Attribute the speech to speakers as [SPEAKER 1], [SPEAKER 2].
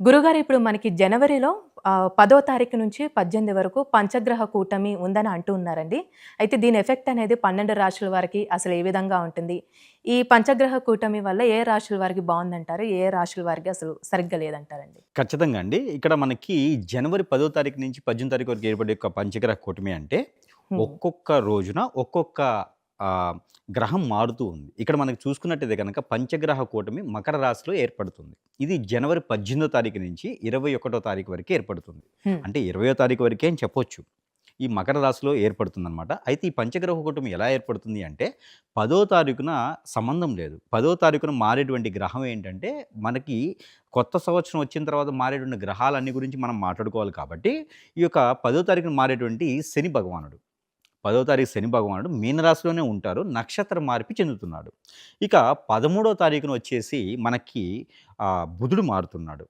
[SPEAKER 1] గురుగారు ఇప్పుడు మనకి జనవరిలో 10వ తారీఖు నుంచి 18 వరకు పంచగ్రహ కూటమి ఉందని అంటూ ఉన్నారండి. అయితే దీని ఎఫెక్ట్ అనేది 12 రాశుల వారికి అసలు ఏ విధంగా ఉంటుంది? ఈ పంచగ్రహ కూటమి వల్ల ఏ రాశుల వారికి బావుందంటారు? ఏ రాశుల వారికి అసలు సరిగ్గా లేదంటారండి?
[SPEAKER 2] ఖచ్చితంగా అండి. ఇక్కడ మనకి జనవరి 10వ తారీఖు నుంచి 18 తారీఖు వరకు ఏర్పడే యొక్క పంచగ్రహ కూటమి అంటే,
[SPEAKER 1] హ్మ్.
[SPEAKER 2] ఒక్కొక్క రోజున ఒక్కొక్క ఆహ్, గ్రహం మారుతూ ఉంది. ఇక్కడ మనకు చూసుకున్నట్టయితే గనక పంచగ్రహ కూటమి మకర రాశిలో ఏర్పడుతుంది. ఇది జనవరి 18వ తారీఖు నుంచి 21వ తారీఖు వరకు ఏర్పడుతుంది.
[SPEAKER 1] హ్మ్.
[SPEAKER 2] అంటే 20వ తారీఖు వరకే అని చెప్పొచ్చు. ఈ మకర రాశిలో ఏర్పడుతుందనమాట. అయితే ఈ పంచగ్రహ కూటమి ఎలా ఏర్పడుతుంది అంటే, 10వ తారీఖున సంబంధం లేదు. 10వ తారీఖున మారేటువంటి గ్రహం ఏంటంటే, మనకి కొత్త సంవత్సరం వచ్చిన తర్వాత మారేటువంటి గ్రహాలన్నీ గురించి మనం మాట్లాడుకోవాలి కాబట్టి, ఈ యొక్క 10వ తారీఖున మారేటువంటి శని భగవానుడు. 10వ తారీఖు శని భగవానుడు మీనరాశిలోనే ఉంటారు. నక్షత్ర మార్పు చెందుతున్నాడు. ఇక 13వ తారీఖున వచ్చేసి మనకి బుధుడు మారుతున్నాడు.